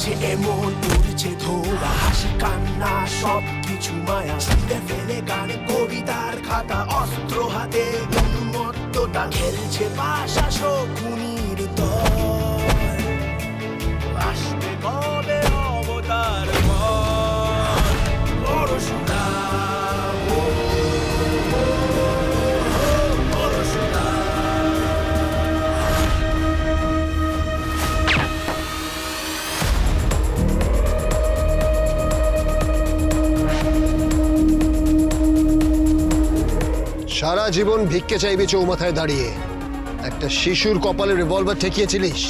চলছে এমন উড়ছে ধোয়া, হাসি কান্না সব কিছু মায়া, ছুঁড়ে ফেলে গানে কবিতার খাতা, অস্ত্র হাতে উন্মত্ততা, খেলছে পাশা শকুনির দল। আসবে কবে অবতার পরশুরা, পরশুরা। সারা জীবন ভিক্ষে চাইবে চৌমাথায় দাঁড়িয়ে, একটা শিশুর কপালে রিভলভার ঠেকিয়েছিলিস,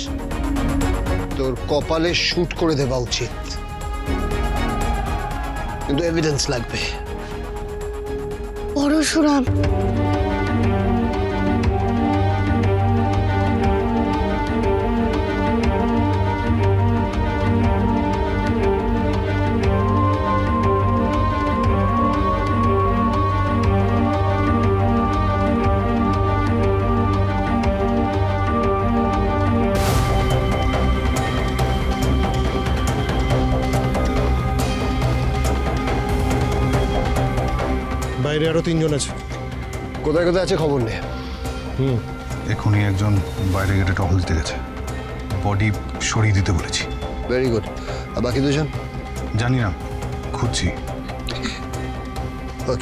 তোর কপালে শুট করে দেওয়া উচিত, কিন্তু এভিডেন্স লাগবে। পরশুরাম, বাইরে আরো 3 জন আছে। কোথায় কোথায় আছে খবর নে। এখনই একজন বাইরে গেটে টহল দিতে গেছে, বডি সরিয়ে দিতে বলেছি। Very good. আর বাকি দুজন? জানি না, খুঁজছি।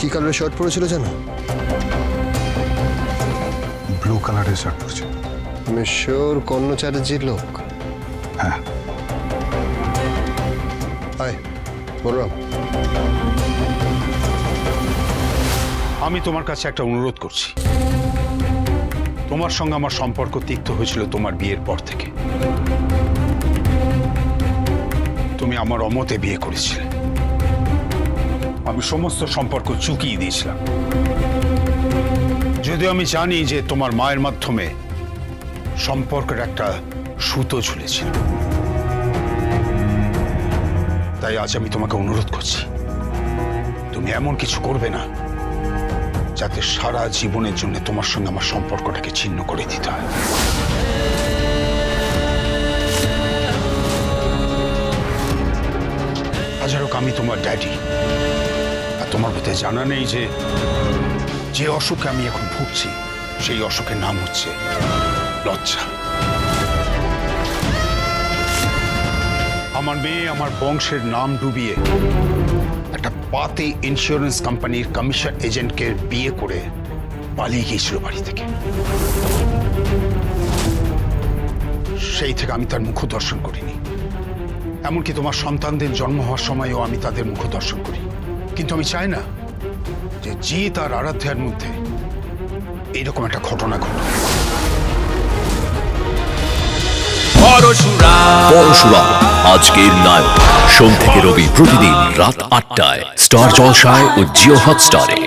কি কালারের শার্ট পরেছিল জানো? ব্লু কালারের শার্ট পরেছে। তুমি শিওর কর্ণ চ্যাটার্জির লোক? হ্যাঁ। হাই বলরাম, আমি তোমার কাছে একটা অনুরোধ করছি। তোমার সঙ্গে আমার সম্পর্ক তিক্ত হয়েছিল তোমার বিয়ের পর থেকে। তুমি আমার অমতে বিয়ে করেছিলে, আমি সমস্ত সম্পর্ক চুকিয়ে দিয়েছিলাম, যদিও আমি জানি যে তোমার মায়ের মাধ্যমে সম্পর্কের একটা সুতো ঝুলেছিল। তাই আজ আমি তোমাকে অনুরোধ করছি, তুমি এমন কিছু করবে না যাতে সারা জীবনের জন্য তোমার সঙ্গে আমার সম্পর্কটাকে ছিন্ন করে দিতে হয়। হাজার হোক আমি তোমার ড্যাডি, আর তোমার বোধহয় জানা নেই যে যে অসুখে আমি এখন ভুগছি সেই অসুখের নাম হচ্ছে লজ্জা। আমার মেয়ে আমার বংশের নাম ডুবিয়ে একটা পাতি ইন্স্যুরেন্স কোম্পানির কমিশন এজেন্টকে বিয়ে করে পালিয়ে গিয়েছিল বাড়ি থেকে। সেই থেকে আমি তার মুখ দর্শন করিনি, এমনকি তোমার সন্তানদের জন্ম হওয়ার সময়ও আমি তাদের মুখ দর্শন করি। কিন্তু আমি চাই না যে জিৎ আর আরাধ্যার মধ্যে এইরকম একটা ঘটনা ঘটে। পরশুরাম আজকের নায়ক, সোম থেকে রবি প্রতিদিন রাত 8টায় স্টার জলসায় ও জিও হটস্টারে।